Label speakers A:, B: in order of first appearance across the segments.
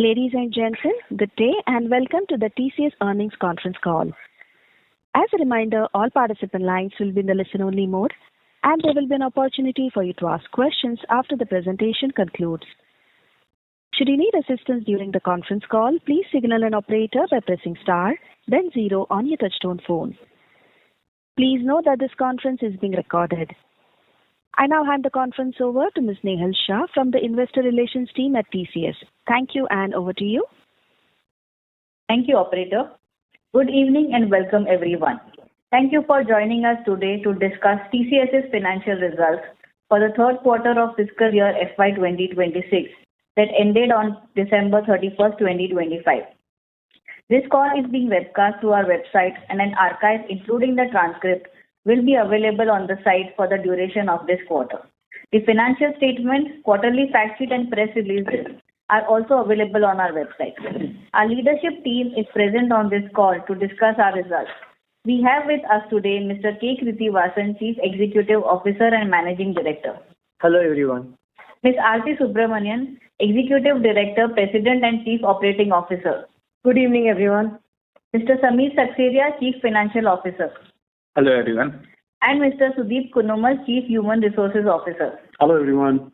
A: Ladies and gentlemen, good day and welcome to the TCS Earnings Conference Call. As a reminder, all participant lines will be in the listen-only mode, and there will be an opportunity for you to ask questions after the presentation concludes. Should you need assistance during the conference call, please signal an operator by pressing star, then 0 on your touchtone phone. Please note that this conference is being recorded. I now hand the conference over to Ms. Nehal Shah from the Investor Relations team at TCS. Thank you, and over to you.
B: Thank you, operator. Good evening and welcome everyone. Thank you for joining us today to discuss TCS's financial results for the third quarter of fiscal year FY2026 that ended on December 31st, 2025. This call is being webcast to our website, and an archive, including the transcript, will be available on the site for the duration of this quarter. The financial statements, quarterly fact sheet and press releases are also available on our website. Our leadership team is present on this call to discuss our results. We have with us today Mr. Q3FY26, Chief Executive Officer and Managing Director.
C: Hello everyone.
B: Ms. Aarti Subramanian, Executive Director, President and Chief Operating Officer.
D: Good evening everyone.
B: Mr. Samir Saxena, Chief Financial Officer.
E: Hello everyone.
B: And Mr. Sudeep Kunnumal, Chief Human Resources Officer.
E: Hello everyone.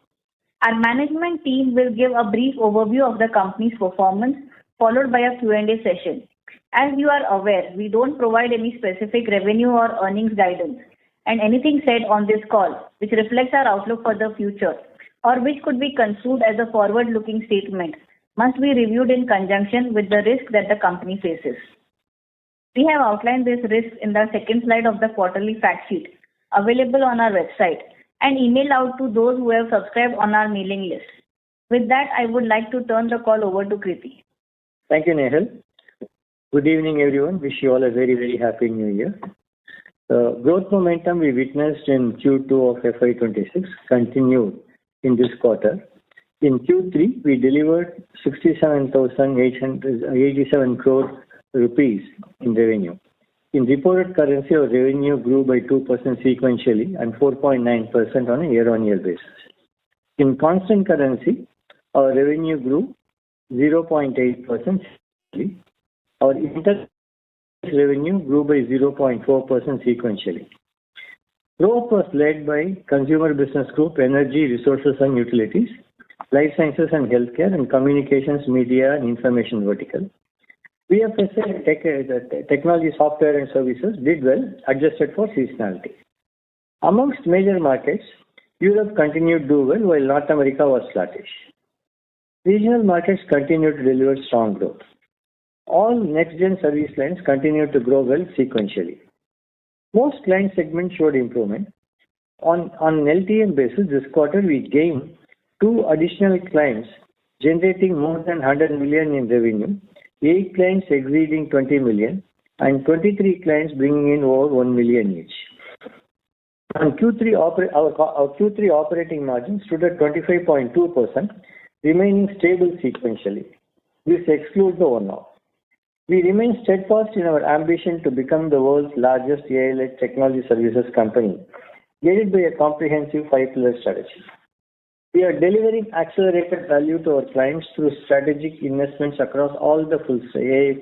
B: Our management team will give a brief overview of the company's performance, followed by a Q&A session. As you are aware, we don't provide any specific revenue or earnings guidance, and anything said on this call which reflects our outlook for the future or which could be construed as a forward-looking statement must be reviewed in conjunction with the risk that the company faces. We have outlined these risks in the second slide of the quarterly fact sheet available on our website and emailed out to those who have subscribed on our mailing list. With that, I would like to turn the call over to Kriti.
C: Thank you, Nehal. Good evening, everyone. Wish you all a very, very happy new year. The growth momentum we witnessed in Q2 of FY26 continued in this quarter. In Q3, we delivered 67,887 crore rupees in revenue. In reported currency, our revenue grew by 2% sequentially and 4.9% on a year-on-year basis. In constant currency, our revenue grew 0.8%. Our internal revenue grew by 0.4% sequentially. Growth was led by Consumer Business Group, Energy, Resources and Utilities, Life Sciences and Healthcare, and Communications, Media and Information vertical. BFSI, Technology, Software and Services did well, adjusted for seasonality. Amongst major markets, Europe continued to do well while North America was flattish. Regional markets continued to deliver strong growth. All next-gen service lines continued to grow well sequentially. Most client segments showed improvement. On an LTM basis, this quarter we gained 2 additional clients generating more than 100 million in revenue, 8 clients exceeding 20 million, and 23 clients bringing in over 1 million each. On Q3, our Q3 operating margin stood at 25.2%, remaining stable sequentially. This excludes the one-off. We remain steadfast in our ambition to become the world's largest AI-led technology services company, guided by a comprehensive 5-pillar strategy. We are delivering accelerated value to our clients through strategic investments across all the full AI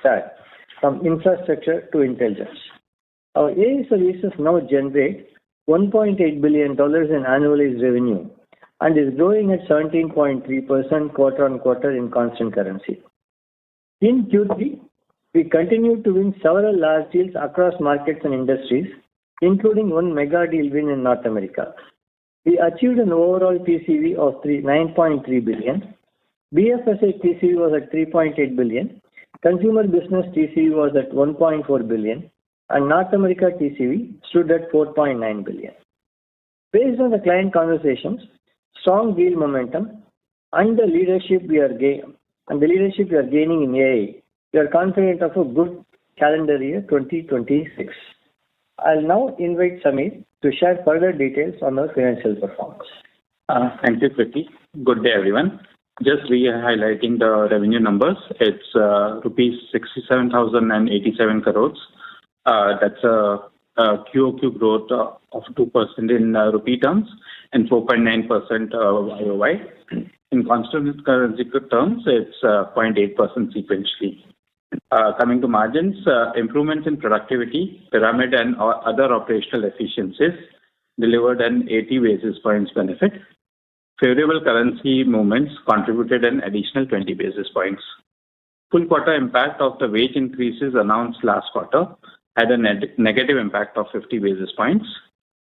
C: stack, from infrastructure to intelligence. Our AI services now generate $1.8 billion in annualized revenue and is growing at 17.3% quarter-on-quarter in constant currency. In Q3, we continued to win several large deals across markets and industries, including one mega deal win in North America. We achieved an overall TCV of 9.3 billion. BFSI TCV was at 3.8 billion. Consumer business TCV was at 1.4 billion. And North America TCV stood at 4.9 billion. Based on the client conversations, strong deal momentum, and the leadership we are gaining in AI, we are confident of a good calendar year 2026. I'll now invite Samir to share further details on our financial performance.
E: Thank you, Kriti. Good day, everyone. Just re-highlighting the revenue numbers. It's rupees 67,087 crores. That's a QOQ growth of 2% in rupee terms and 4.9% YOY. In constant currency terms, it's 0.8% sequentially. Coming to margins, improvements in productivity, pyramid, and other operational efficiencies delivered an 80 basis points benefit. Favorable currency movements contributed an additional 20 basis points. Full quarter impact of the wage increases announced last quarter had a negative impact of 50 basis points.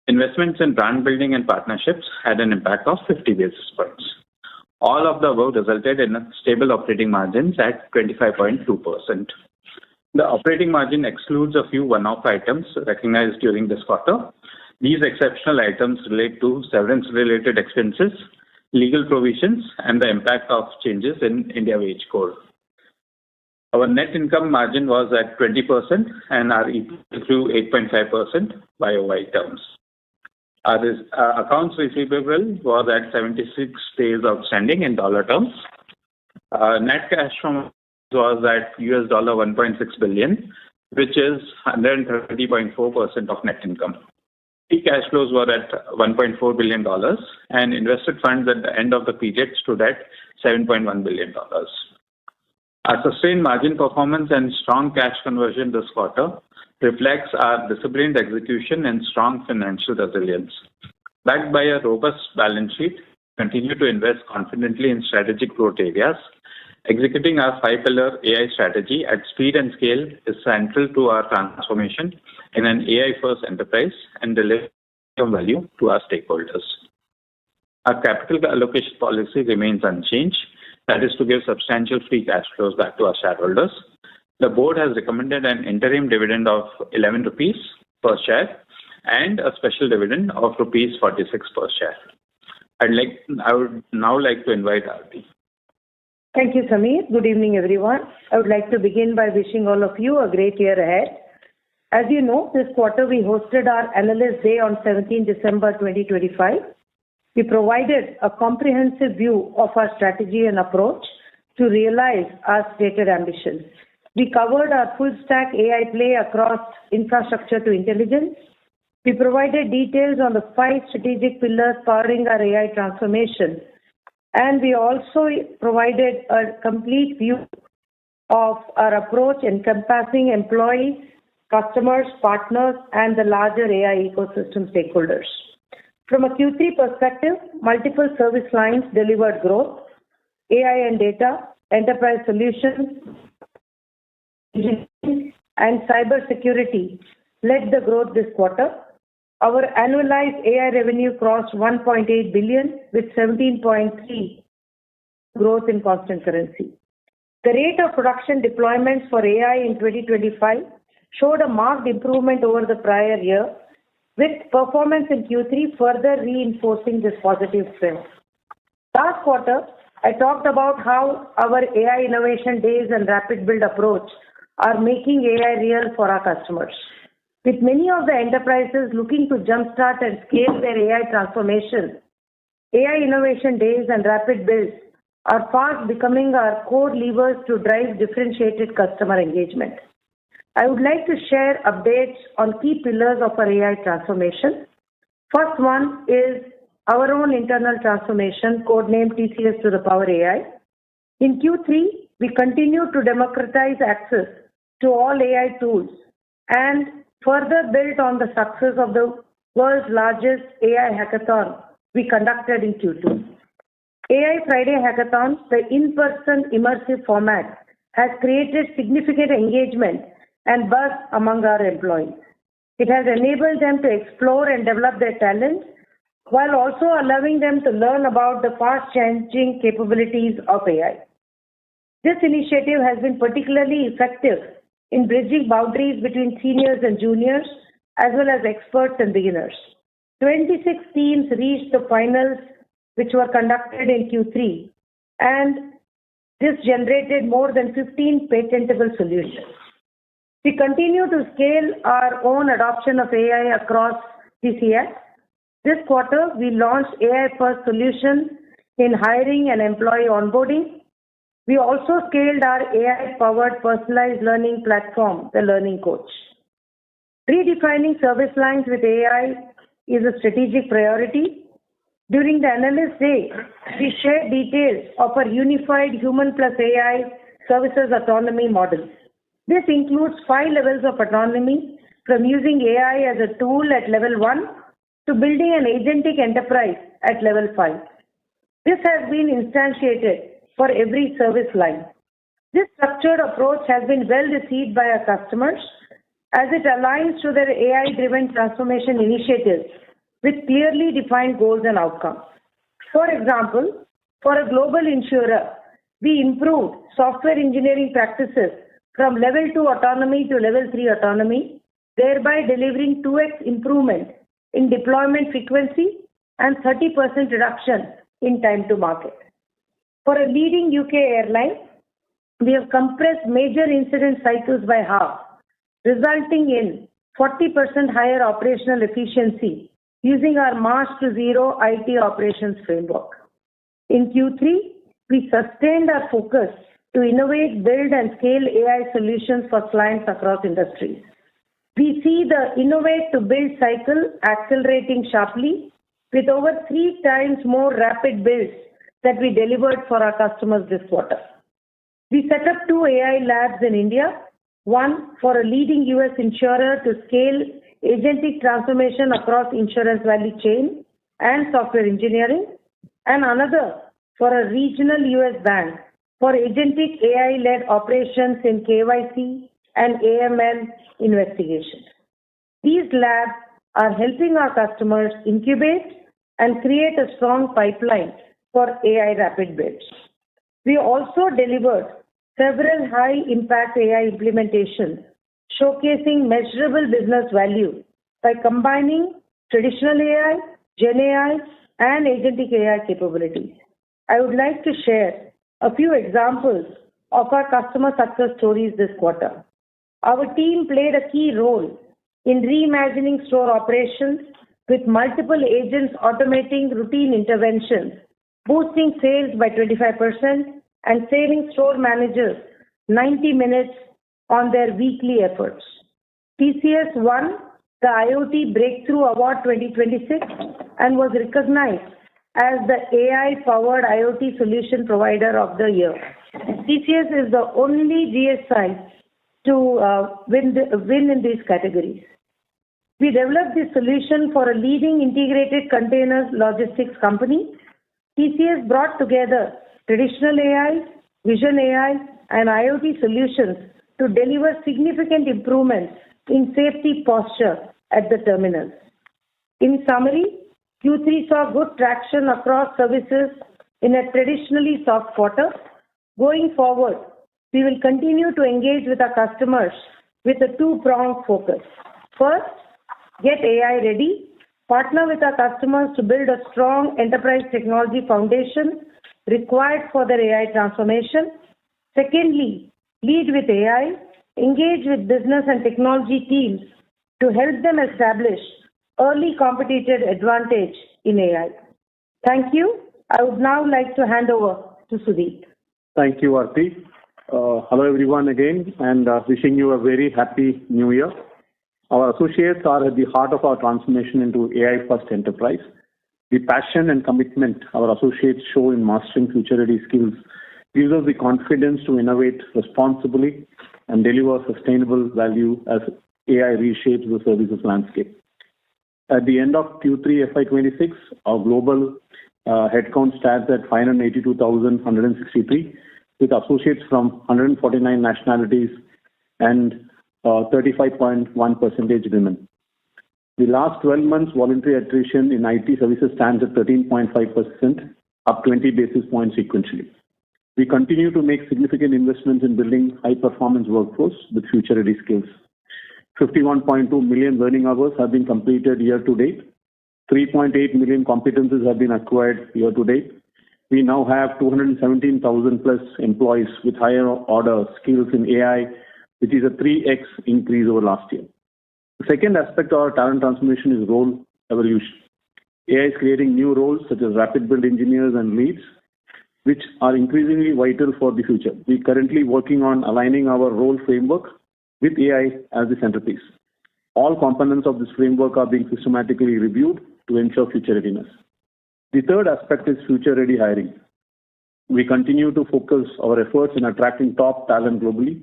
E: Investments in brand building and partnerships had an impact of 50 basis points. All of the above resulted in stable operating margins at 25.2%. The operating margin excludes a few one-off items recognized during this quarter. These exceptional items relate to severance-related expenses, legal provisions, and the impact of changes in India wage code. Our net income margin was at 20% and our EPS grew 8.5% YOY terms. Our accounts receivable was at 76 days outstanding in dollar terms. Net cash from was at $1.6 billion, which is 130.4% of net income. Free cash flows were at $1.4 billion and invested funds at the end of the period stood at $7.1 billion. Our sustained margin performance and strong cash conversion this quarter reflects our disciplined execution and strong financial resilience. Backed by a robust balance sheet, we continue to invest confidently in strategic growth areas. Executing our five-pillar AI strategy at speed and scale is central to our transformation in an AI-first enterprise and delivering value to our stakeholders. Our capital allocation policy remains unchanged. That is to give substantial free cash flows back to our shareholders. The board has recommended an interim dividend of 11 rupees per share and a special dividend of rupees 46 per share. I would now like to invite Aarti.
D: Thank you, Samir. Good evening, everyone. I would like to begin by wishing all of you a great year ahead. As you know, this quarter we hosted our Analyst Day on 17 December 2025. We provided a comprehensive view of our strategy and approach to realize our stated ambitions. We covered our full-stack AI play across infrastructure to intelligence. We provided details on the 5 strategic pillars powering our AI transformation. And we also provided a complete view of our approach encompassing employees, customers, partners, and the larger AI ecosystem stakeholders. From a Q3 perspective, multiple service lines delivered growth. AI and data, enterprise solutions, and cybersecurity led the growth this quarter. Our annualized AI revenue crossed 1.8 billion with 17.3% growth in constant currency. The rate of production deployments for AI in 2025 showed a marked improvement over the prior year, with performance in Q3 further reinforcing this positive trend. Last quarter, I talked about how our AI innovation days and rapid build approach are making AI real for our customers. With many of the enterprises looking to jumpstart and scale their AI transformation, AI innovation days and rapid builds are fast becoming our core levers to drive differentiated customer engagement. I would like to share updates on key pillars of our AI transformation. First one is our own internal transformation, codenamed TCS to the Power AI. In Q3, we continue to democratize access to all AI tools and further built on the success of the world's largest AI hackathon we conducted in Q2. AI Friday Hackathon, the in-person immersive format, has created significant engagement and buzz among our employees. It has enabled them to explore and develop their talents while also allowing them to learn about the fast-changing capabilities of AI. This initiative has been particularly effective in bridging boundaries between seniors and juniors, as well as experts and beginners. 26 teams reached the finals, which were conducted in Q3, and this generated more than 15 patentable solutions. We continue to scale our own adoption of AI across TCS. This quarter, we launched AI-first solutions in hiring and employee onboarding. We also scaled our AI-powered personalized learning platform, the Learning Coach. Redefining service lines with AI is a strategic priority. During the Analyst Day, we shared details of our unified human plus AI services autonomy model. This includes 5 levels of autonomy, from using AI as a tool at level 1 to building an agentic enterprise at level 5. This has been instantiated for every service line. This structured approach has been well received by our customers as it aligns to their AI-driven transformation initiatives with clearly defined goals and outcomes. For example, for a global insurer, we improved software engineering practices from level 2 autonomy to level 3 autonomy, thereby delivering 2x improvement in deployment frequency and 30% reduction in time to market. For a leading UK airline, we have compressed major incident cycles by half, resulting in 40% higher operational efficiency using our March to Zero IT operations framework. In Q3, we sustained our focus to innovate, build, and scale AI solutions for clients across industries. We see the innovate to build cycle accelerating sharply with over 3 times more rapid builds that we delivered for our customers this quarter. We set up 2 AI labs in India, one for a leading US insurer to scale agentic transformation across insurance value chain and software engineering, and another for a regional US bank for agentic AI-led operations in KYC and AML investigations. These labs are helping our customers incubate and create a strong pipeline for AI rapid builds. We also delivered several high-impact AI implementations, showcasing measurable business value by combining traditional AI, Gen AI, and agentic AI capabilities. I would like to share a few examples of our customer success stories this quarter. Our team played a key role in reimagining store operations with multiple agents automating routine interventions, boosting sales by 25%, and saving store managers 90 minutes on their weekly efforts. TCS won the IoT Breakthrough Award 2026 and was recognized as the AI-powered IoT solution provider of the year. TCS is the only GSI to win in these categories. We developed this solution for a leading integrated container logistics company. TCS brought together traditional AI, Vision AI, and IoT solutions to deliver significant improvements in safety posture at the terminals. In summary, Q3 saw good traction across services in a traditionally soft quarter. Going forward, we will continue to engage with our customers with a 2-pronged focus. First, get AI ready, partner with our customers to build a strong enterprise technology foundation required for their AI transformation. Secondly, lead with AI, engage with business and technology teams to help them establish early competitive advantage in AI. Thank you. I would now like to hand over to Sudeep.
F: Thank you, Aarti. Hello, everyone, again, and wishing you a very happy new year. Our associates are at the heart of our transformation into AI-first enterprise. The passion and commitment our associates show in mastering future-ready skills gives us the confidence to innovate responsibly and deliver sustainable value as AI reshapes the services landscape. At the end of Q3 FY26, our global headcount stands at 582,163, with associates from 149 nationalities and 35.1% women. The last 12 months voluntary attrition in IT services stands at 13.5%, up 20 basis points sequentially. We continue to make significant investments in building high-performance workforce with future-ready skills. 51.2 million learning hours have been completed year-to-date. 3.8 million competencies have been acquired year-to-date. We now have 217,000 plus employees with higher order skills in AI, which is a 3x increase over last year. The second aspect of our talent transformation is role evolution. AI is creating new roles such as rapid build engineers and leads, which are increasingly vital for the future. We are currently working on aligning our role framework with AI as the centerpiece. All components of this framework are being systematically reviewed to ensure future readiness. The third aspect is future-ready hiring. We continue to focus our efforts in attracting top talent globally.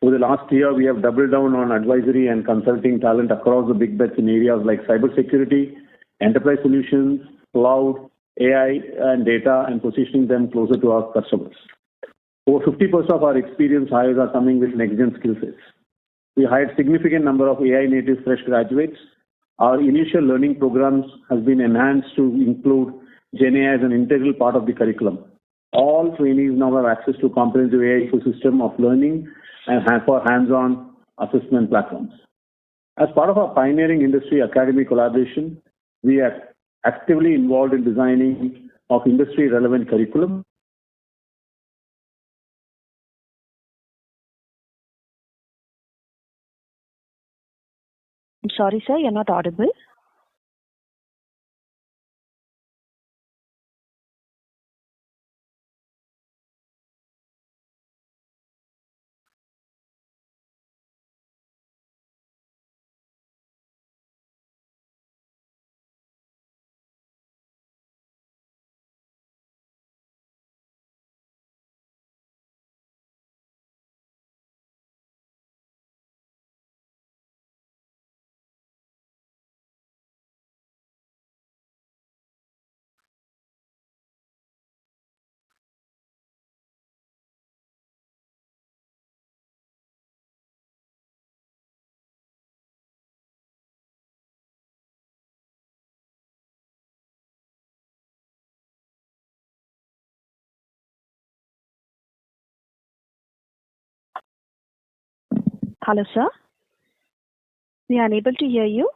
F: Over the last year, we have doubled down on advisory and consulting talent across the big bets in areas like cybersecurity, enterprise solutions, cloud, AI, and data, and positioning them closer to our customers. Over 50% of our experienced hires are coming with next-gen skill sets. We hired significant number of AI-native fresh graduates. Our initial learning programs has been enhanced to include GenAI as an integral part of the curriculum. All trainees now have access to comprehensive AI ecosystem of learning and for hands-on assessment platforms. As part of our pioneering industry academy collaboration, we are actively involved in designing of industry-relevant curriculum.
A: I'm sorry, sir, you're not audible. Hello, sir. We are unable to hear you.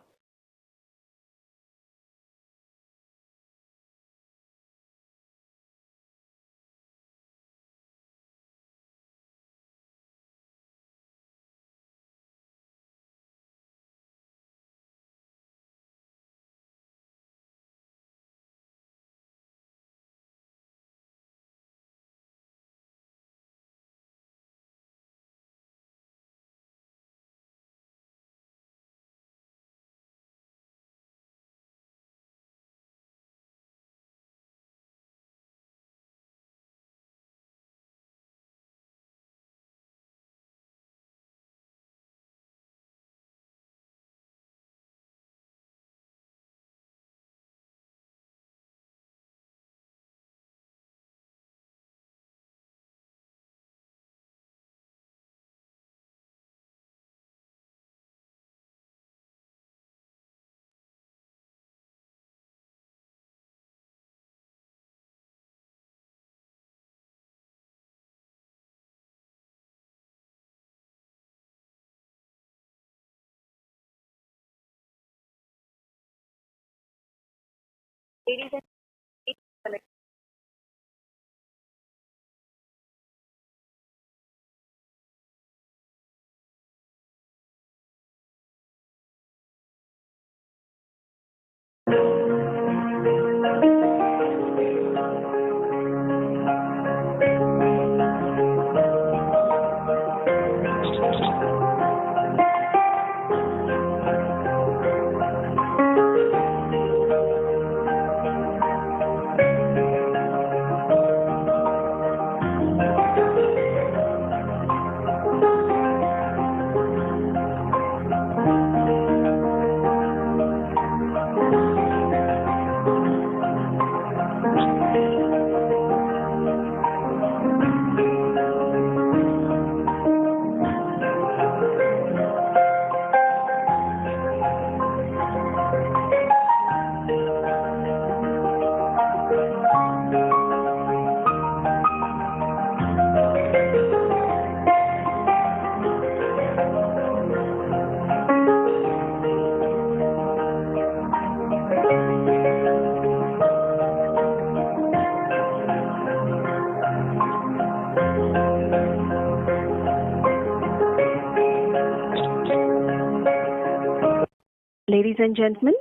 A: Ladies and gentlemen,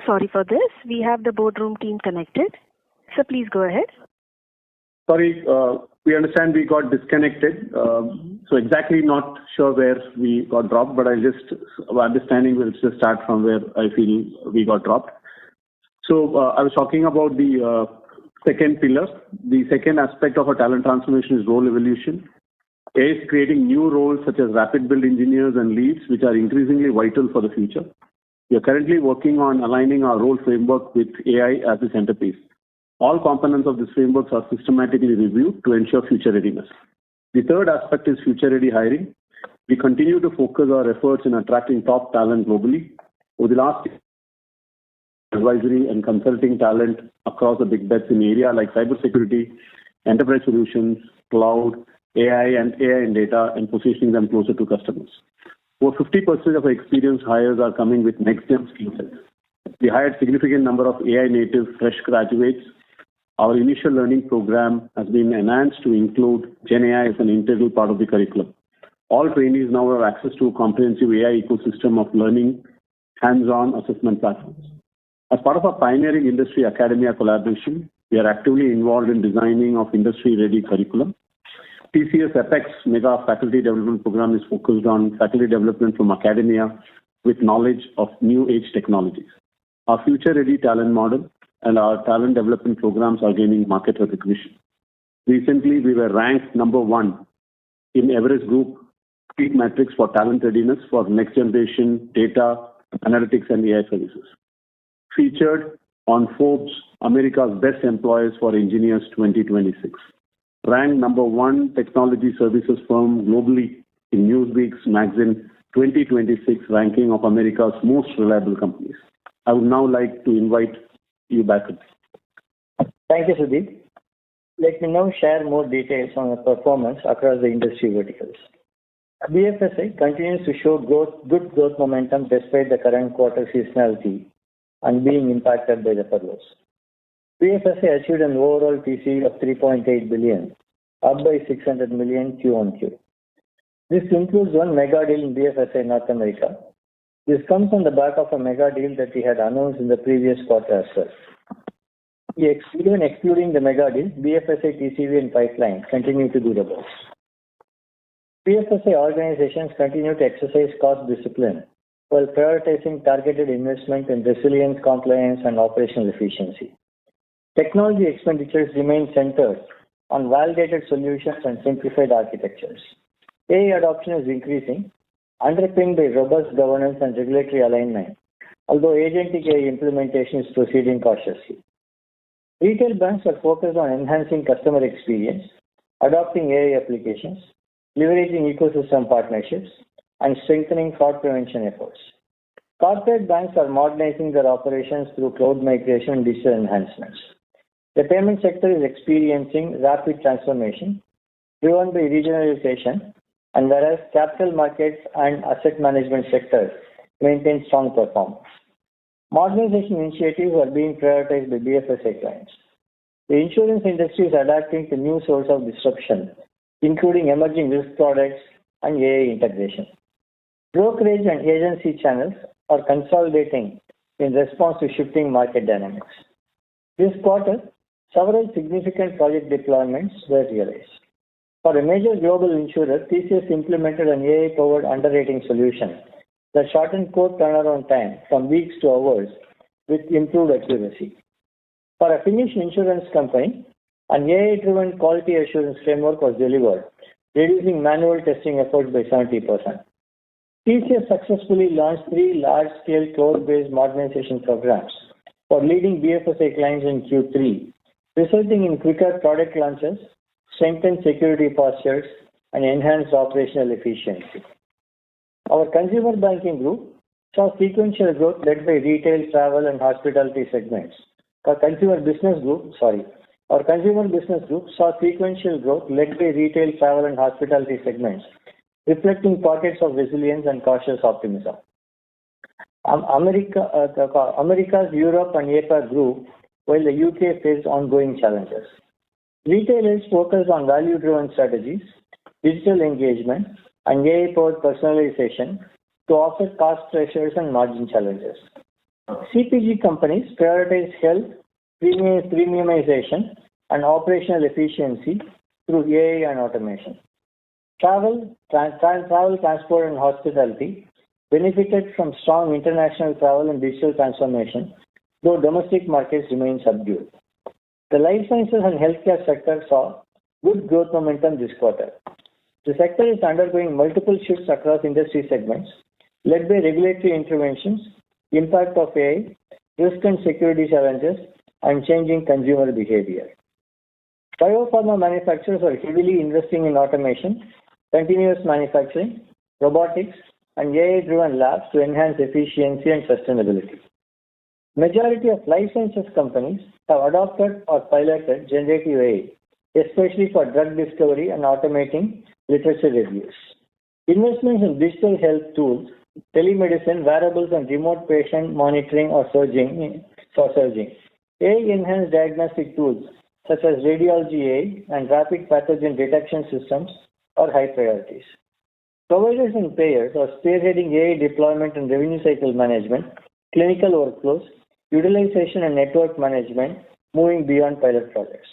A: sorry for this. We have the boardroom team connected. So please go ahead.
F: Sorry, we understand we got disconnected. So exactly not sure where we got dropped, but our understanding will just start from where I feel we got dropped. So I was talking about the second pillar. The second aspect of our talent transformation is role evolution. AI is creating new roles such as rapid build engineers and leads, which are increasingly vital for the future. We are currently working on aligning our role framework with AI as the centerpiece. All components of this framework are systematically reviewed to ensure future readiness. The third aspect is future-ready hiring. We continue to focus our efforts in attracting top talent globally. Over the last year, advisory and consulting talent across the big bets in areas like cybersecurity, enterprise solutions, cloud, AI and data, and positioning them closer to customers. Over 50% of our experienced hires are coming with next-gen skill sets. We hired a significant number of AI-native fresh graduates. Our initial learning program has been enhanced to include Gen AI as an integral part of the curriculum. All trainees now have access to a comprehensive AI ecosystem of learning, hands-on assessment platforms. As part of our pioneering industry academia collaboration, we are actively involved in designing of industry-ready curriculum. TCS Apex Mega Faculty Development Program is focused on faculty development from academia with knowledge of new age technologies. Our future-ready talent model and our talent development programs are gaining market recognition. Recently, we were ranked number 1 in Everest Group PEAK Matrix for talent readiness for next generation data, analytics, and AI services. Featured on Forbes America's Best Employers for Engineers 2026. Ranked number 1 technology services firm globally in Newsweek's magazine 2026 ranking of America's most reliable companies. I would now like to invite you back.
C: Thank you, Sudeep. Let me now share more details on the performance across the industry verticals. BFSI continues to show good growth momentum despite the current quarter seasonality and being impacted by the furloughs. BFSI achieved an overall TCV of $3.8 billion, up by $600 million Q-on-Q. This includes one mega deal in BFSI North America. This comes on the back of a mega deal that we had announced in the previous quarter as well. Even excluding the mega deal, BFSI TCV and pipeline continue to do the best. BFSI organizations continue to exercise cost discipline while prioritizing targeted investment in resilience, compliance, and operational efficiency. Technology expenditures remain centered on validated solutions and simplified architectures. AI adoption is increasing, underpinned by robust governance and regulatory alignment, although agentic AI implementation is proceeding cautiously. Retail banks are focused on enhancing customer experience, adopting AI applications, leveraging ecosystem partnerships, and strengthening fraud prevention efforts. Corporate banks are modernizing their operations through cloud migration and digital enhancements. The payment sector is experiencing rapid transformation, driven by regionalization, and whereas capital markets and asset management sectors maintain strong performance. Modernization initiatives are being prioritized by BFSI clients. The insurance industry is adapting to new sources of disruption, including emerging risk products and AI integration. Brokerage and agency channels are consolidating in response to shifting market dynamics. This quarter, several significant project deployments were realized. For a major global insurer, TCS implemented an AI-powered underwriting solution that shortened quote turnaround time from weeks to hours with improved accuracy. For a Finnish insurance company, an AI-driven quality assurance framework was delivered, reducing manual testing efforts by 70%. TCS successfully launched 3 large-scale cloud-based modernization programs for leading BFSI clients in Q3, resulting in quicker product launches, strengthened security postures, and enhanced operational efficiency. Our consumer banking group saw sequential growth led by retail, travel, and hospitality segments. Our consumer business group saw sequential growth led by retail, travel, and hospitality segments, reflecting pockets of resilience and cautious optimism. Americas, Europe, and APAC grew, while the UK faced ongoing challenges. Retailers focused on value-driven strategies, digital engagement, and AI-powered personalization to offset cost pressures and margin challenges. CPG companies prioritize health, premiumization, and operational efficiency through AI and automation. Travel, transport, and hospitality benefited from strong international travel and digital transformation, though domestic markets remain subdued. The life sciences and healthcare sector saw good growth momentum this quarter. The sector is undergoing multiple shifts across industry segments, led by regulatory interventions, impact of AI, risk and security challenges, and changing consumer behavior. Biopharma manufacturers are heavily investing in automation, continuous manufacturing, robotics, and AI-driven labs to enhance efficiency and sustainability. Majority of life sciences companies have adopted or piloted generative AI, especially for drug discovery and automating literature reviews. Investments in digital health tools, telemedicine, wearables, and remote patient monitoring are surging. AI-enhanced diagnostic tools such as radiology AI and rapid pathogen detection systems are high priorities. Providers and payers are spearheading AI deployment and revenue cycle management, clinical workflows, utilization and network management, moving beyond pilot projects.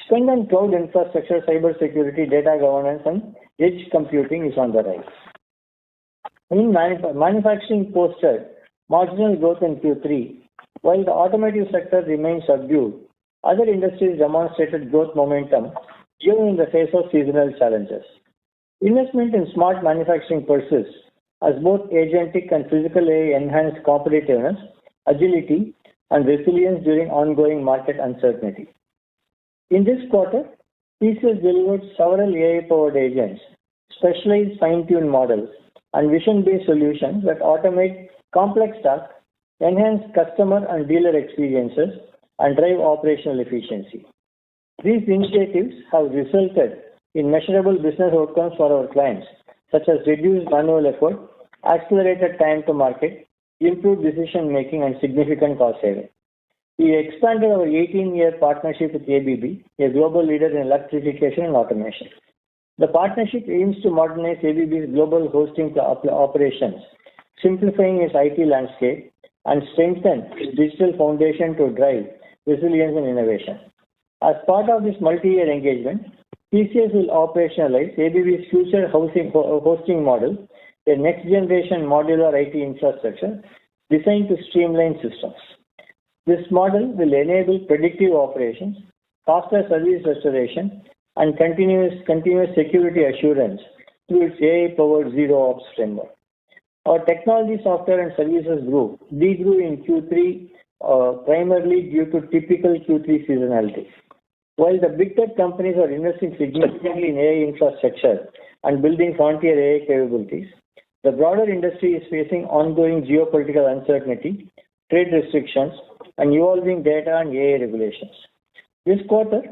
C: Spend on cloud infrastructure, cybersecurity, data governance, and edge computing is on the rise. In manufacturing posted marginal growth in Q3, while the automotive sector remains subdued. Other industries demonstrated growth momentum even in the face of seasonal challenges. Investment in smart manufacturing persists as both agentic and physical AI enhance competitiveness, agility, and resilience during ongoing market uncertainty. In this quarter, TCS delivered several AI-powered agents, specialized fine-tuned models, and vision-based solutions that automate complex tasks, enhance customer and dealer experiences, and drive operational efficiency. These initiatives have resulted in measurable business outcomes for our clients, such as reduced manual effort, accelerated time to market, improved decision-making, and significant cost saving. We expanded our 18-year partnership with ABB, a global leader in electrification and automation. The partnership aims to modernize ABB's global hosting operations, simplifying its IT landscape, and strengthen its digital foundation to drive resilience and innovation. As part of this multi-year engagement, TCS will operationalize ABB's future hosting model, a next-generation modular IT infrastructure designed to streamline systems. This model will enable predictive operations, faster service restoration, and continuous security assurance through its AI-powered Zero Ops framework. Our technology, software, and services group degrew in Q3 primarily due to typical Q3 seasonality. While the big tech companies are investing significantly in AI infrastructure and building frontier AI capabilities, the broader industry is facing ongoing geopolitical uncertainty, trade restrictions, and evolving data and AI regulations. This quarter,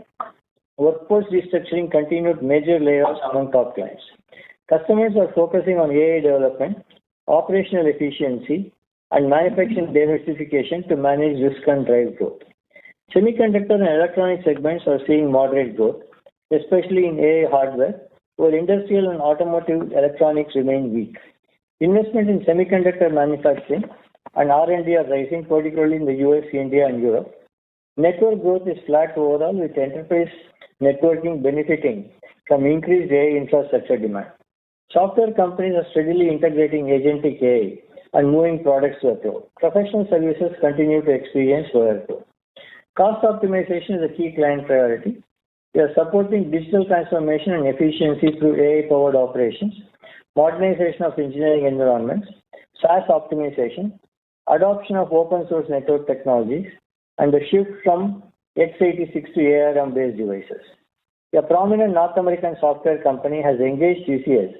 C: workforce restructuring continued major layoffs among top clients. Customers are focusing on AI development, operational efficiency, and manufacturing diversification to manage risk and drive growth. Semiconductor and electronic segments are seeing moderate growth, especially in AI hardware, while industrial and automotive electronics remain weak. Investment in semiconductor manufacturing and R&D are rising, particularly in the US, India, and Europe. Network growth is flat overall, with enterprise networking benefiting from increased AI infrastructure demand. Software companies are steadily integrating agentic AI and moving products to the cloud. Professional services continue to experience lower growth. Cost optimization is a key client priority. We are supporting digital transformation and efficiency through AI-powered operations, modernization of engineering environments, SaaS optimization, adoption of open-source network technologies, and the shift from x86 to ARM-based devices. A prominent North American software company has engaged TCS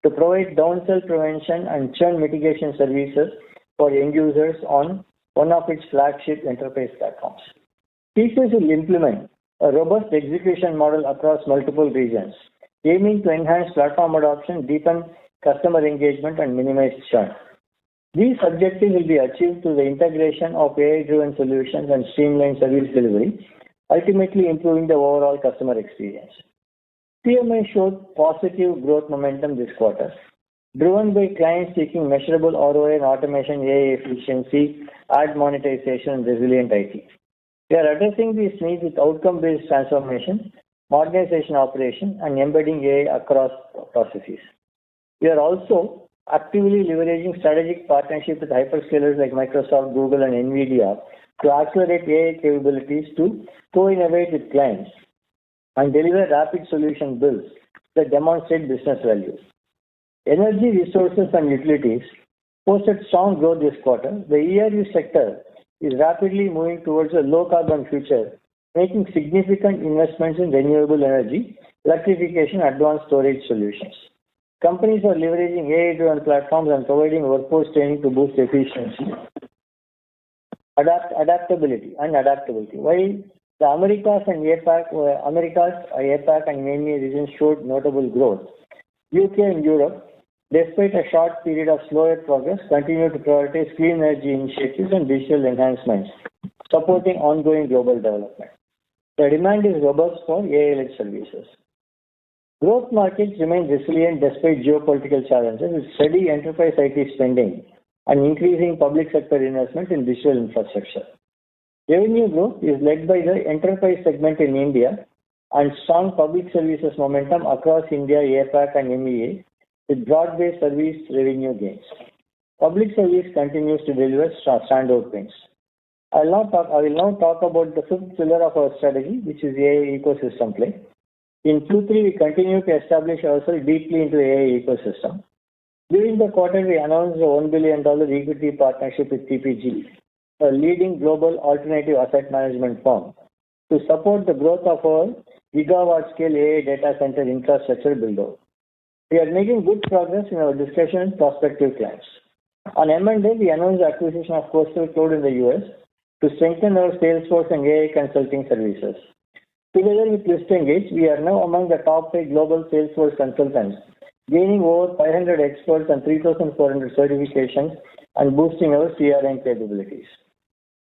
C: to provide downsell prevention and churn mitigation services for end users on one of its flagship enterprise platforms. TCS will implement a robust execution model across multiple regions, aiming to enhance platform adoption, deepen customer engagement, and minimize churn. These objectives will be achieved through the integration of AI-driven solutions and streamlined service delivery, ultimately improving the overall customer experience. PMI showed positive growth momentum this quarter, driven by clients seeking measurable ROI in automation, AI efficiency, ad monetization, and resilient IT. We are addressing these needs with outcome-based transformation, modernization operation, and embedding AI across processes. We are also actively leveraging strategic partnerships with hyperscalers like Microsoft, Google, and NVIDIA to accelerate AI capabilities to co-innovate with clients and deliver rapid solution builds that demonstrate business value. Energy resources and utilities posted strong growth this quarter. The ERU sector is rapidly moving towards a low-carbon future, making significant investments in renewable energy, electrification, and advanced storage solutions. Companies are leveraging AI-driven platforms and providing workforce training to boost efficiency, adaptability. While the Americas, APAC, and EMEA regions showed notable growth, UK and Europe, despite a short period of slower progress, continue to prioritize clean energy initiatives and digital enhancements, supporting ongoing global development. The demand is robust for AI-led services. Growth markets remain resilient despite geopolitical challenges, with steady enterprise IT spending and increasing public sector investment in digital infrastructure. Revenue growth is led by the enterprise segment in India and strong public services momentum across India, APAC, and MEA, with broad-based service revenue gains. Public service continues to deliver standout wins. I will now talk about the fifth pillar of our strategy, which is AI ecosystem play. In Q3, we continue to establish ourselves deeply into AI ecosystem. During the quarter, we announced a $1 billion equity partnership with TPG, a leading global alternative asset management firm, to support the growth of our gigawatt-scale AI data center infrastructure build-out. We are making good progress in our discussion with prospective clients. On M&A, we announced the acquisition of Coastal Cloud in the US to strengthen our Salesforce and AI consulting services. Together with ListEngage, we are now among the top 5 global Salesforce consultants, gaining over 500 experts and 3,400 certifications and boosting our CRM capabilities.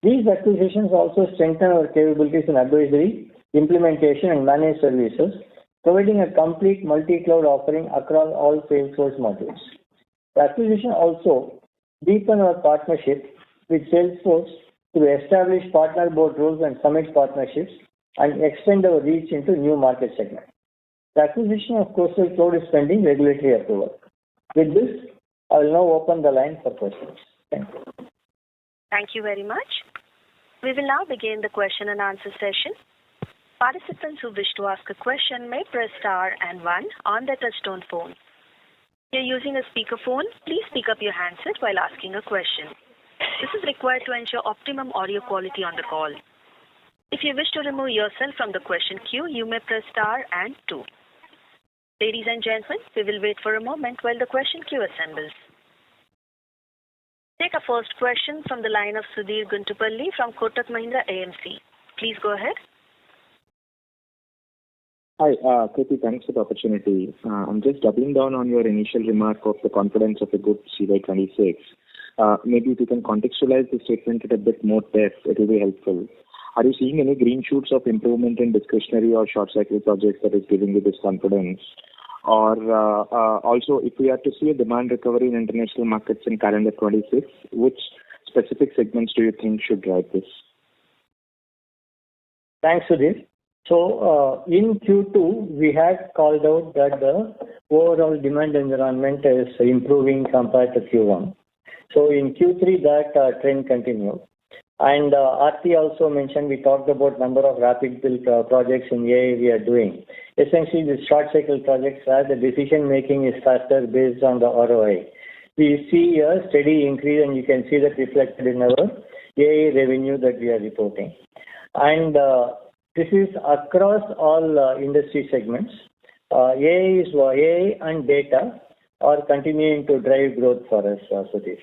C: These acquisitions also strengthen our capabilities in advisory, implementation, and managed services, providing a complete multi-cloud offering across all Salesforce modules. The acquisition also deepened our partnership with Salesforce to establish partner board roles and summit partnerships and extend our reach into new market segments. The acquisition of Coastal Cloud is pending regulatory approval. With this, I will now open the line for questions. Thank you.
A: Thank you very much. We will now begin the question and answer session. Participants who wish to ask a question may press star and 1 on their touchtone phone. If you're using a speakerphone, please pick up your handset while asking a question. This is required to ensure optimum audio quality on the call. If you wish to remove yourself from the question queue, you may press star and 2. Ladies and gentlemen, we will wait for a moment while the question queue assembles. Take a first question from the line of Sudheer Guntupalli from Kotak Mahindra AMC. Please go ahead.
G: Hi, Kirti, thanks for the opportunity. I'm just doubling down on your initial remark of the confidence of a good CY26. Maybe if you can contextualize the statement at a bit more depth, it will be helpful. Are you seeing any green shoots of improvement in discretionary or short cycle projects that is giving you this confidence? Or also, if we are to see a demand recovery in international markets in calendar 26, which specific segments do you think should drive this?
C: Thanks, Sudhir. So, in Q2, we had called out that the overall demand environment is improving compared to Q1. So, in Q3, that trend continued. And Aarti also mentioned, we talked about number of rapid build projects in AI we are doing. Essentially, the short cycle projects where the decision making is faster based on the ROI. We see a steady increase, and you can see that reflected in our AI revenue that we are reporting. And this is across all industry segments. AI and data are continuing to drive growth for us, Sudhir.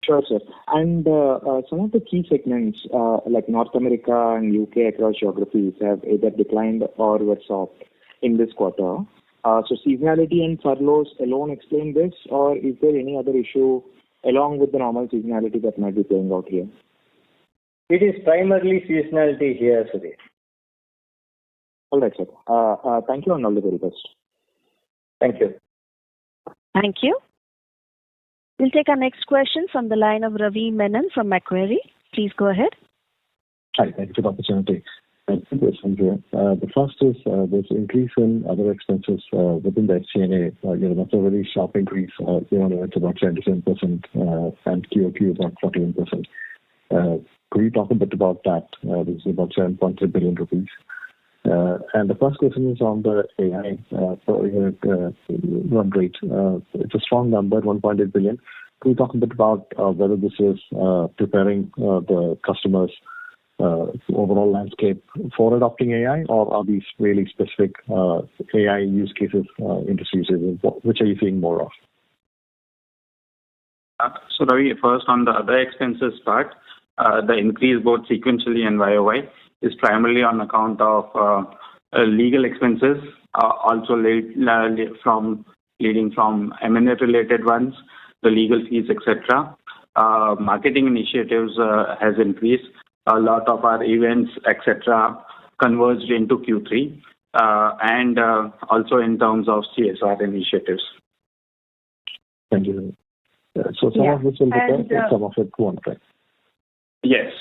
G: Sure, sir. And some of the key segments like North America and UK across geographies have either declined or were soft in this quarter. So seasonality and furloughs alone explain this, or is there any other issue along with the normal seasonality that might be playing out here?
C: It is primarily seasonality here, Sudhir.
G: All right, sir. Thank you and all the very best.
C: Thank you.
A: Thank you. We'll take our next question from the line of Ravi Menon from Macquarie. Please go ahead.
H: Hi, thank you for the opportunity. Two questions here. The first is there's increase in other expenses within the SG&A. That's a very sharp increase. It's about 77% and QOQ about 41%. Could you talk a bit about that? This is about 7.3 billion rupees. And the first question is on the AI run rate. It's a strong number, 1.8 billion. Could you talk a bit about whether this is preparing the customers' overall landscape for adopting AI, or are these really specific AI use cases, industry uses? Which are you seeing more of?
E: So Ravi, first on the other expenses part, the increase both sequentially and YOY is primarily on account of legal expenses, also leading from M&A related ones, the legal fees, etc. Marketing initiatives has increased. A lot of our events, etc., converged into Q3, and also in terms of CSR initiatives.
H: Thank you. So some of this will be some of it won't, right?
E: Yes.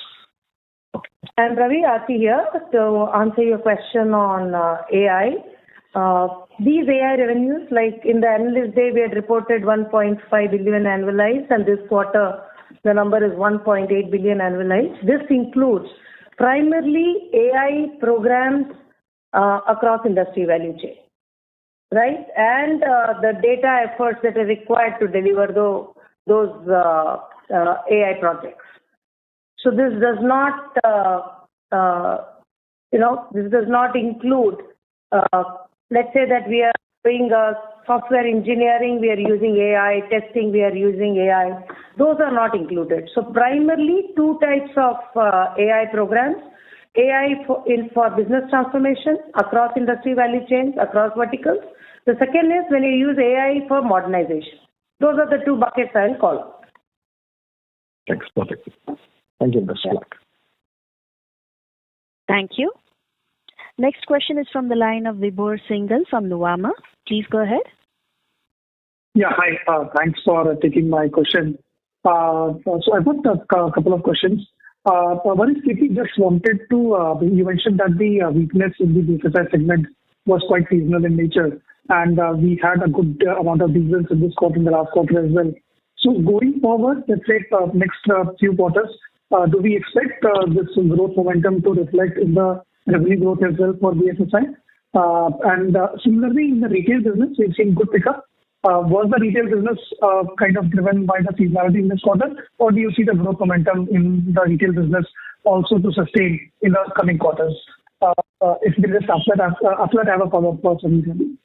D: And Ravi, Aarti here to answer your question on AI. These AI revenues, like in the analyst day, we had reported 1.5 billion annualized, and this quarter the number is 1.8 billion annualized. This includes primarily AI programs across industry value chain, right? And the data efforts that are required to deliver those AI projects. So this does not, this does not include, let's say that we are doing software engineering, we are using AI, testing, we are using AI. Those are not included. So primarily two types of AI programs. AI for business transformation across industry value chains, across verticals. The second is when you use AI for modernization. Those are the two buckets I'll call out.
H: Thanks. Perfect. Thank you. Best of luck.
A: Thank you. Next question is from the line of Vibhor Singhal from Nuvama. Please go ahead.
I: Yeah, hi. Thanks for taking my question. So I've got a couple of questions. One is, Krithi, just wanted to, you mentioned that the weakness in the BFSI segment was quite seasonal in nature, and we had a good amount of deals in this quarter, in the last quarter as well. So going forward, let's say next few quarters, do we expect this growth momentum to reflect in the revenue growth as well for BFSI? And similarly, in the retail business, we've seen good pickup. Was the retail business kind of driven by the seasonality in this quarter, or do you see the growth momentum in the retail business also to sustain in the coming quarters? If you can just after that I have a follow-up for some.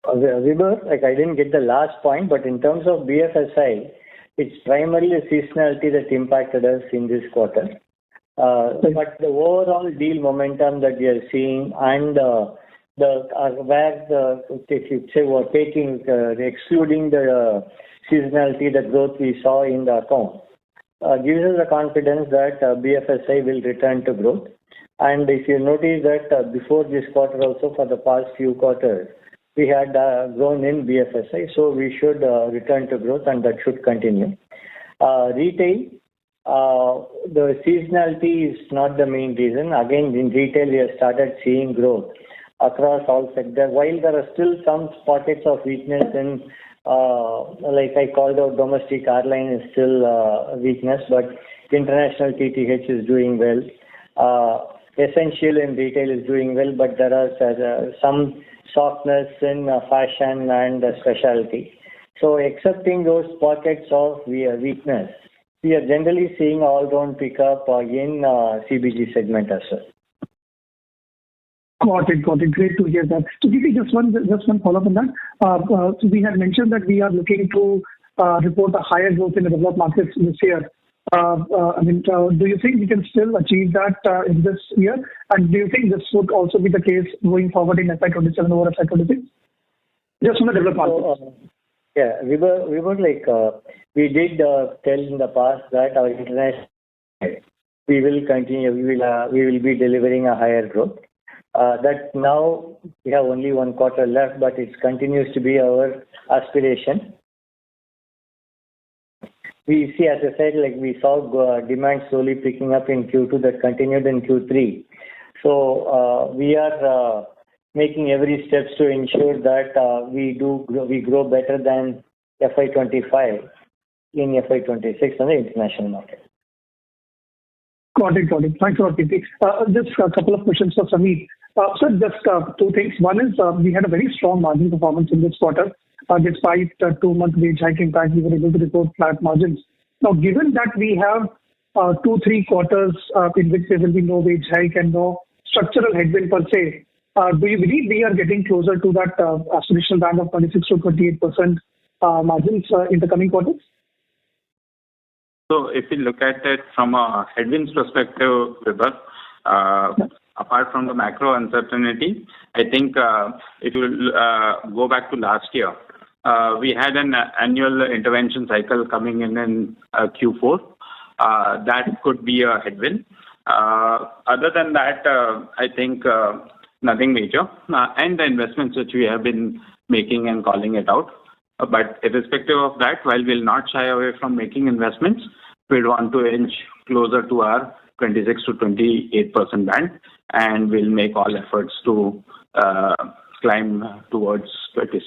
C: Vibhor, I didn't get the last point, but in terms of BFSI, it's primarily seasonality that impacted us in this quarter. But the overall deal momentum that we are seeing and excluding the seasonality, the growth we saw in the account gives us the confidence that BFSI will return to growth. And if you notice that before this quarter also for the past few quarters, we had grown in BFSI, so we should return to growth and that should continue. Retail, the seasonality is not the main reason. Again, in retail, we have started seeing growth across all sectors. While there are still some pockets of weakness in, like I called out, domestic airline is still weakness, but international TTH is doing well. Essential in retail is doing well, but there are some softness in fashion and specialty. So excepting those pockets of weakness, we are generally seeing all-round pickup in CBG segment as well.
I: Got it. Great to hear that. So Krithi, just one follow-up on that. So we had mentioned that we are looking to report a higher growth in the developed markets this year. Do you think we can still achieve that in this year? And do you think this would also be the case going forward in FY27 over FY26? Just on the developed markets.
C: We did tell in the past that our international we will continue. We will be delivering a higher growth. That now we have only one quarter left, but it continues to be our aspiration. we see, as I said, like we saw demand slowly picking up in Q2 that continued in Q3. So we are making every steps to ensure that we grow better than FY25 in FY26 on the international market.
I: Got it. Thanks a lot, Kirti. Just a couple of questions for Samir. Sir, just two things. One is we had a very strong margin performance in this quarter. Despite 2-month wage hike impact, we were able to report flat margins. Now, given that we have 2-3 quarters in which there will be no wage hike and no structural headwind per se, do you believe we are getting closer to that aspirational band of 26 to 28% margins in the coming quarters?
E: So if you look at it from a headwinds perspective, Vibha, apart from the macro uncertainty, I think if you go back to last year, we had an annual intervention cycle coming in Q4. That could be a headwind. Other than that, I think nothing major. And the investments which we have been making and calling it out. But irrespective of that, while we'll not shy away from making investments, we'll want to inch closer to our 26 to 28% band, and we'll make all efforts to climb towards 26.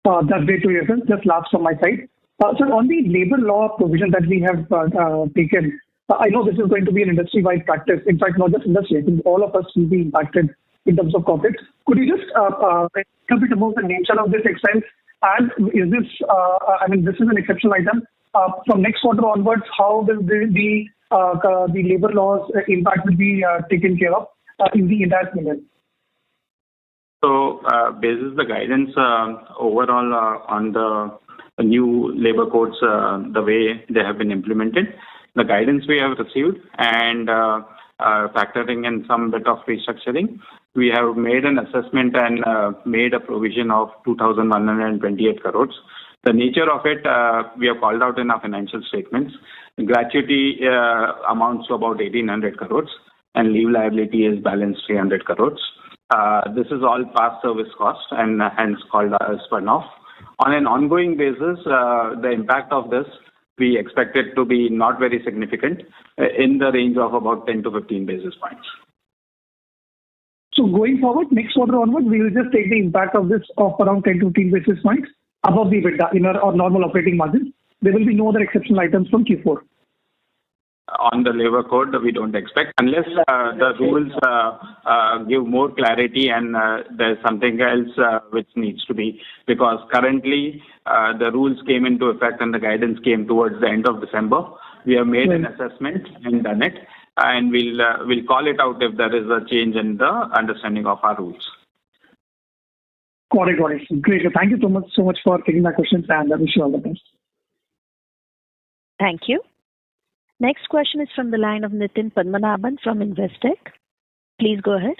I: That's great to hear, sir. Just last from my side. Sir, on the labor law provision that we have taken, I know this is going to be an industry-wide practice. In fact, not just industry, I think all of us will be impacted in terms of corporates. Could you just tell a bit about the nature of this expense? And is this, this is an exceptional item. From next quarter onwards, how will the labor laws impact will be taken care of in the entire period?
E: So, basis the guidance overall on the new labor codes, the way they have been implemented, the guidance we have received, and factoring in some bit of restructuring, we have made an assessment and made a provision of 2,128 crores. The nature of it, we have called out in our financial statements. Gratuity amounts to about 1,800 crores, and leave liability is balanced 300 crores. This is all past service cost and hence called as spun off. On an ongoing basis, the impact of this, we expect it to be not very significant, in the range of about 10 to 15 basis points.
I: So going forward, next quarter onward, we will just take the impact of this of around 10 to 15 basis points above the EBITDA in our normal operating margin. There will be no other exceptional items from Q4.
E: On the labor code, we don't expect, unless the rules give more clarity and there's something else which needs to be, because currently the rules came into effect and the guidance came towards the end of December. We have made an assessment and done it, and we'll call it out if there is a change in the understanding of our rules.
I: Got it. Great. Thank you so much for taking my questions, and I wish you all the best.
A: Thank you. Next question is from the line of Nitin Padmanabhan from Investec. Please go ahead.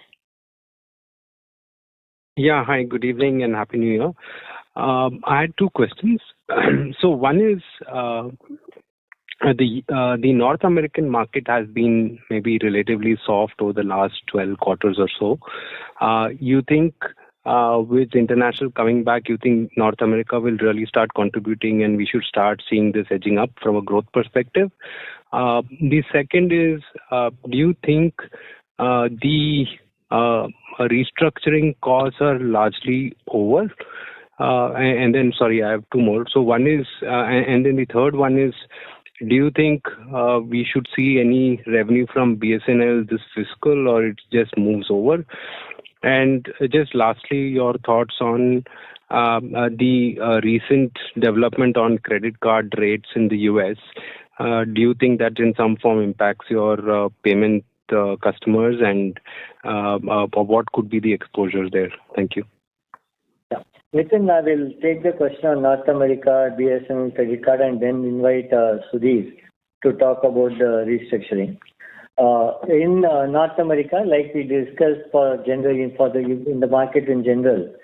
J: Yeah, hi, good evening and Happy New Year. I had two questions. So one is the North American market has been maybe relatively soft over the last 12 quarters or so. You think with international coming back, you think North America will really start contributing and we should start seeing this edging up from a growth perspective? The second is, do you think the restructuring costs are largely over? And then, sorry, I have two more. So one is, and then the third one is, do you think we should see any revenue from BSNL this fiscal, or it just moves over? And just lastly, your thoughts on the recent development on credit card rates in the US. Do you think that in some form impacts your payment customers, and what could be the exposure there? Thank you.
C: Yeah. Nitin, I will take the question on North America, BSNL credit card, and then invite Sudhir to talk about the restructuring. In North America, like we discussed in the market in general,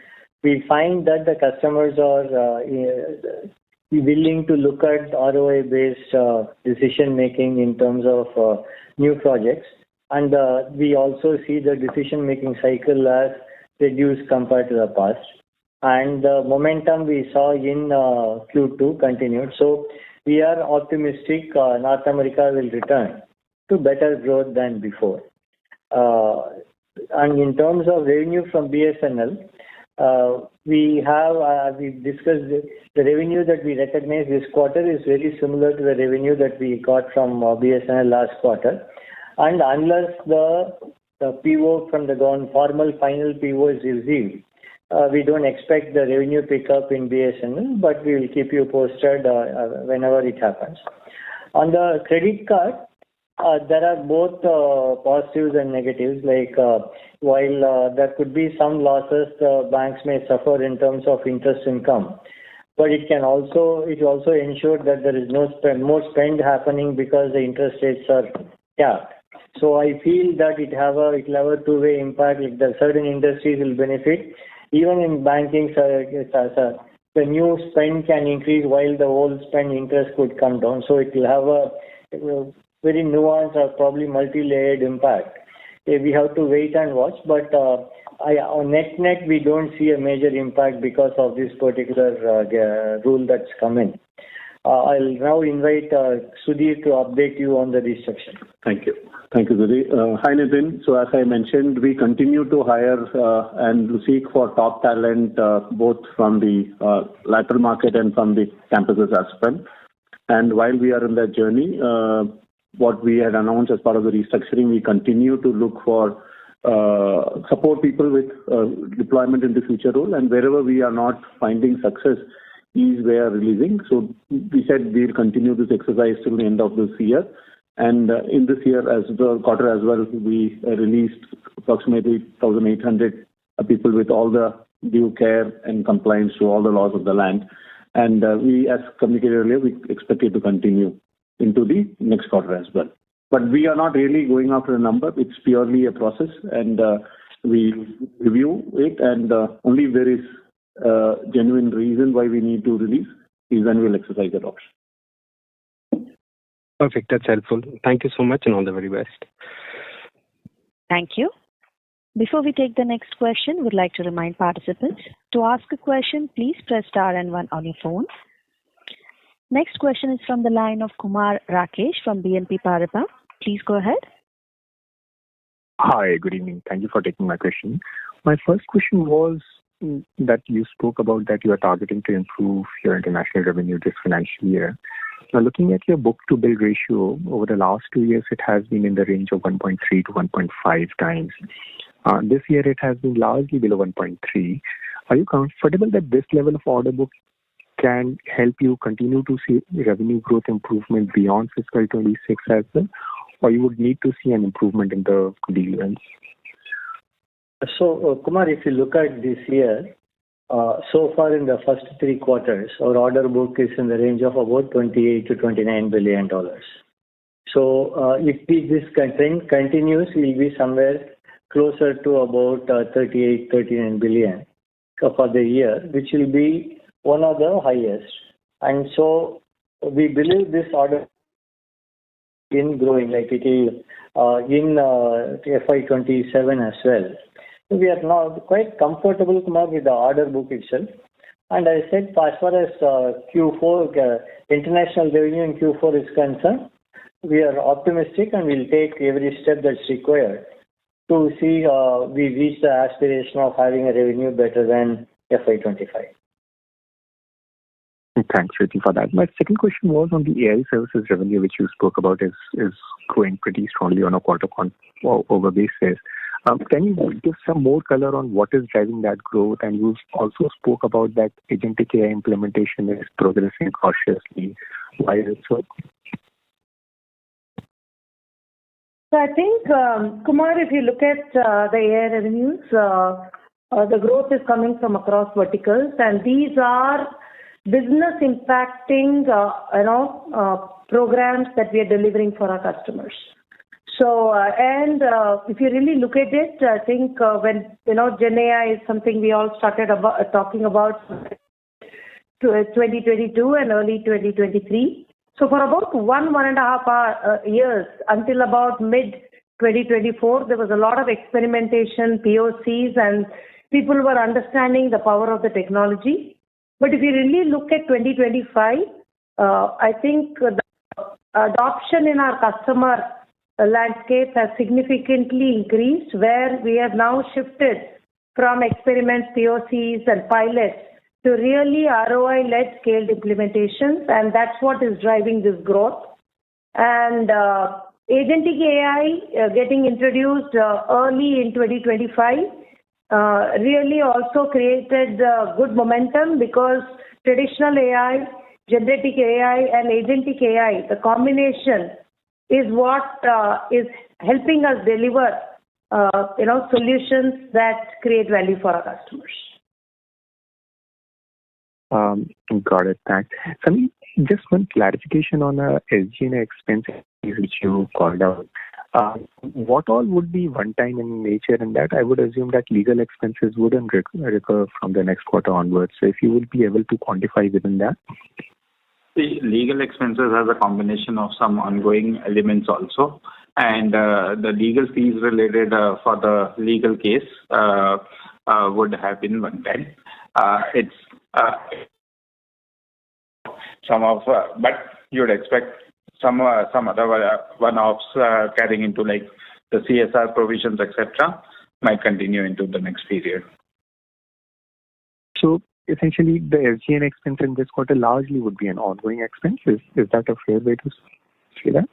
C: we find that the customers are willing to look at ROI-based decision making in terms of new projects, and we also see the decision making cycle as reduced compared to the past. and the momentum we saw in Q2 continued. So we are optimistic North America will return to better growth than before. And in terms of revenue from BSNL, we discussed the revenue that we recognize this quarter is very similar to the revenue that we got from BSNL last quarter. And unless the PO from the government, formal final PO is received, we don't expect the revenue pickup in BSNL, but we will keep you posted whenever it happens. On the credit card, there are both positives and negatives. Like while there could be some losses, the banks may suffer in terms of interest income, but it also ensure that there is more spend happening because the interest rates are capped. So I feel that it will have a two-way impact. Like the certain industries will benefit. Even in banking, the new spend can increase while the old spend interest could come down. So it will have a very nuanced or probably multi-layered impact. We have to wait and watch, but on net, we don't see a major impact because of this particular rule that's come in. I'll now invite Sudhir to update you on the restructuring.
F: Thank you. Thank you, Sudhir. Hi, Nitin. So as I mentioned, we continue to hire and seek for top talent, both from the lateral market and from the campuses as well. And while we are in that journey, what we had announced as part of the restructuring, we continue to look for support people with deployment in the future role, and wherever we are not finding success is we are releasing. So we said we'll continue this exercise till the end of this year. And in this year, as the quarter as well, we released approximately 1,800 people with all the due care and compliance to all the laws of the land. And we, as communicated earlier, we expect it to continue into the next quarter as well. But we are not really going after a number. It's purely a process, and we review it, and only if there is a genuine reason why we need to release is when we'll exercise that option.
J: Perfect. That's helpful. Thank you so much, and all the very best.
A: Thank you. Before we take the next question, we'd like to remind participants to ask a question, please press star and 1 on your phone. Next question is from the line of Kumar Rakesh from BNP Paribas. Please go ahead.
K: Hi, good evening. Thank you for taking my question. My first question was that you spoke about that you are targeting to improve your international revenue this financial year. Now, looking at your book-to-bill ratio, over the last 2 years, it has been in the range of 1.3 to 1.5 times. This year, it has been largely below 1.3. Are you comfortable that this level of order book can help you continue to see revenue growth improvement beyond fiscal 26 as well, or you would need to see an improvement in the deal wins?
C: So, Kumar, if you look at this year, so far in the first 3 quarters, our order book is in the range of about $28 to $29 billion. So, if this trend continues, we'll be somewhere closer to about 38-39 billion for the year, which will be one of the highest. And so, we believe this order in growing, like it is in FY27 as well. We are now quite comfortable, Kumar, with the order book itself. And I said, as far as Q4, international revenue in Q4 is concerned, we are optimistic and we'll take every step that's required to see we reach the aspiration of having a revenue better than FY25.
K: Thanks, Ritu, for that. My second question was on the AI services revenue, which you spoke about is growing pretty strongly on a quarter-over basis. Can you give some more color on what is driving that growth? And you also spoke about that agentic AI implementation is progressing cautiously. Why is it so?
D: So I think, Kumar, if you look at the AI revenues, the growth is coming from across verticals, and these are business impacting, programs that we are delivering for our customers. So, and if you really look at it, I think when, Gen AI is something we all started talking about 2022 and early 2023. So for about 1.5 years, until about mid 2024, there was a lot of experimentation, POCs, and people were understanding the power of the technology. But if you really look at 2025, I think the adoption in our customer landscape has significantly increased, where we have now shifted from experiments, POCs, and pilots to really ROI-led scaled implementations, and that's what is driving this growth. And agentic AI getting introduced early in 2025 really also created good momentum, because traditional AI, generative AI, and agentic AI, the combination is what is helping us deliver solutions that create value for our customers.
K: Got it. Thanks. Samir, just one clarification on SG&A expense which you called out. What all would be one-time in nature in that? I would assume that legal expenses wouldn't recur from the next quarter onwards. So if you would be able to quantify within that.
E: The legal expenses has a combination of some ongoing elements also, and the legal fees related for the legal case would have been one time. It's but you would expect some other one-offs carrying into like the CSR provisions, etc., might continue into the next period.
K: So essentially, the SG&A expense in this quarter largely would be an ongoing expense. Is that a fair way to say that?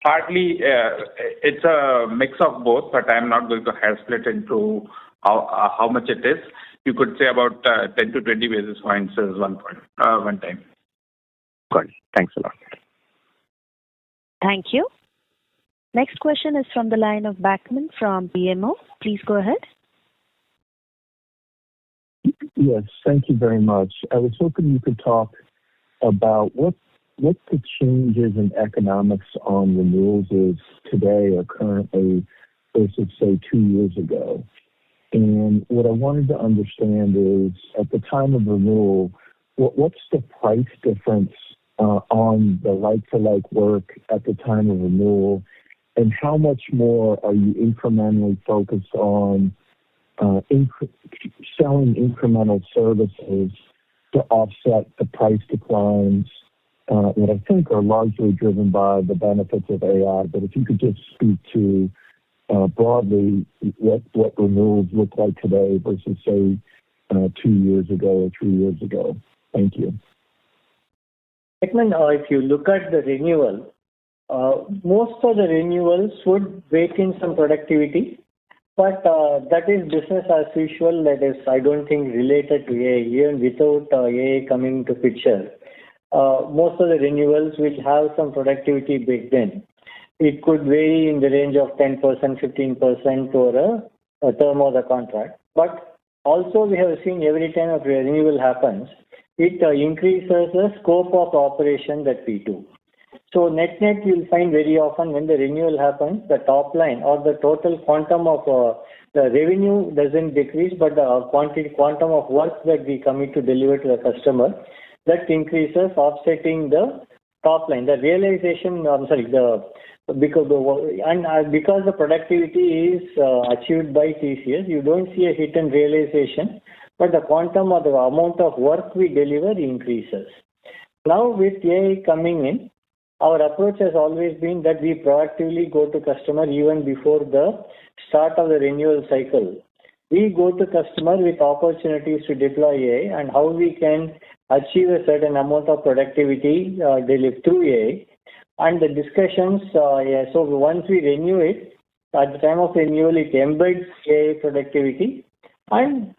E: Partly, it's a mix of both, but I'm not going to have split into how much it is. You could say about 10 to 20 basis points is one time.
K: Got it. Thanks a lot.
A: Thank you. Next question is from the line of Backman from BMO. Please go ahead.
H: Yes, thank you very much. I was hoping you could talk about what the changes in economics on renewals is today or currently versus, say, 2 years ago. And what I wanted to understand is, at the time of renewal, what's the price difference on the like-for-like work at the time of renewal, and how much more are you incrementally focused on selling incremental services to offset the price declines that I think are largely driven by the benefits of AI? But if you could just speak to broadly what renewals look like today versus, say, 2 years ago or 3 years ago. Thank you.
C: Ekman, if you look at the renewal, most of the renewals would bake in some productivity, but that is business as usual. That is, I don't think, related to AI. Even without AI coming into picture, most of the renewals will have some productivity baked in. It could vary in the range of 10%, 15% over a term of the contract. But also we have seen every time a renewal happens, it increases the scope of operation that we do. So net-net, you'll find very often when the renewal happens, the top line or the total quantum of the revenue doesn't decrease, but the quantum of work that we commit to deliver to the customer, that increases, offsetting the top line. The realization, because the productivity is achieved by TCS, you don't see a hit in realization, but the quantum or the amount of work we deliver increases. Now with AI coming in, our approach has always been that we proactively go to customer even before the start of the renewal cycle. We go to customer with opportunities to deploy AI and how we can achieve a certain amount of productivity delivered through AI. And the discussions, so once we renew it, at the time of renewal, it embeds AI productivity and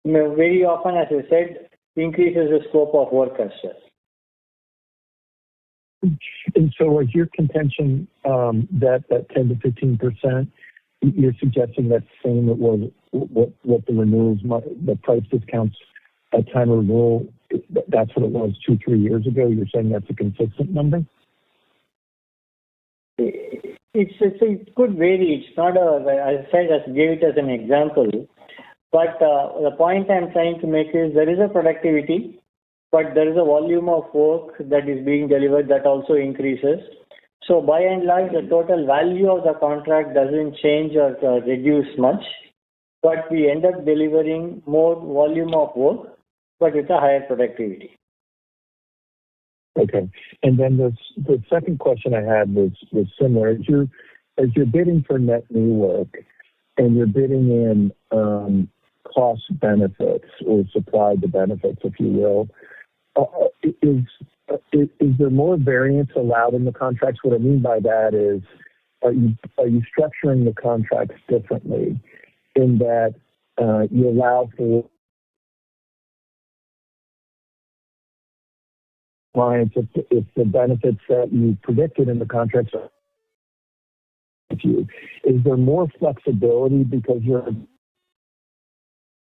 C: very often, as I said, increases the scope of work as well.
H: And so is your contention that 10 to 15%, you're suggesting that's the same as what the renewals, the price discounts at time of renewal, that's what it was 2-3 years ago? You're saying that's a consistent number?
C: It could vary. It's not as I said, I gave it as an example. But the point I'm trying to make is there is a productivity, but there is a volume of work that is being delivered that also increases. So by and large, the total value of the contract doesn't change or reduce much. but we end up delivering more volume of work, but with a higher productivity.
H: Okay. And then the second question I had was similar. As you're bidding for net new work and you're bidding in cost benefits or supply the benefits, if you will, is there more variance allowed in the contracts? What I mean by that is, are you structuring the contracts differently in that you allow for clients if the benefits that you predicted in the contracts are with you? Is there more flexibility because you're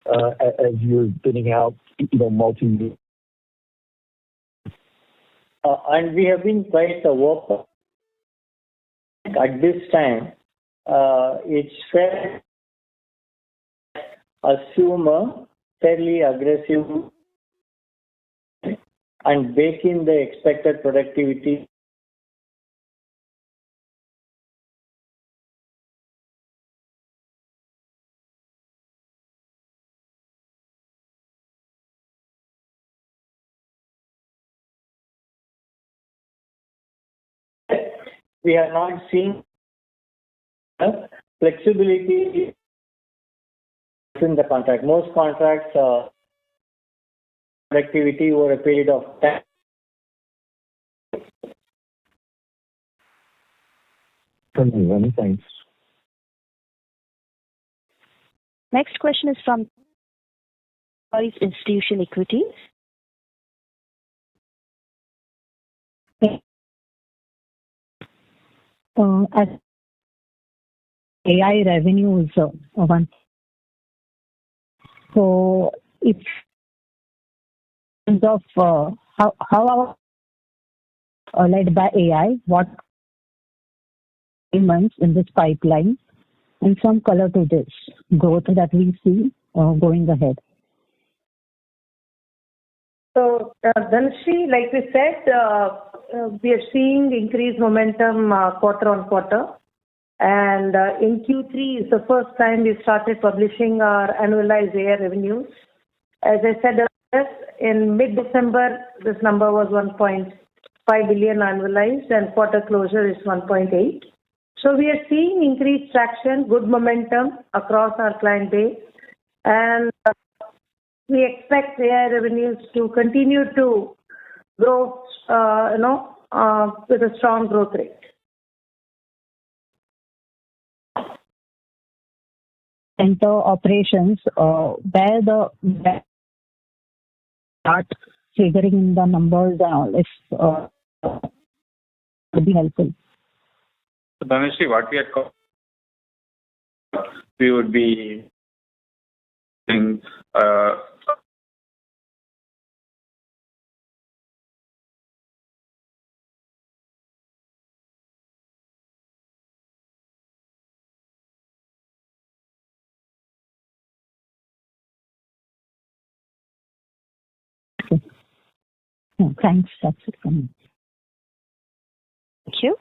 H: as you're bidding out, multi?
C: And we have been quite work at this time. It's fair to assume a fairly aggressive and bake in the expected productivity. We are not seeing flexibility in the contract. Most contracts productivity over a period of time.
H: Many thanks.
A: Next question is from Institutional Equities.
L: As AI revenue is one. So it's in terms of how are led by AI, what months in this pipeline, and some color to this growth that we see going ahead.
D: So, Dhanashree, like we said, we are seeing increased momentum quarter on quarter. And in Q3 is the first time we started publishing our annualized AI revenues. As I said earlier, in mid-December, this number was 1.5 billion annualized, and quarter closure is 1.8. So we are seeing increased traction, good momentum across our client base, and we expect AI revenues to continue to grow, with a strong growth rate.
L: Center operations, where start figuring in the numbers and all, if would be helpful.
E: So, Dhanashree, what we would be doing,
L: Thanks. That's it from me.
A: Thank you.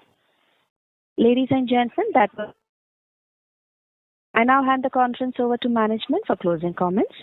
A: Ladies and gentlemen, I now hand the conference over to management for closing comments.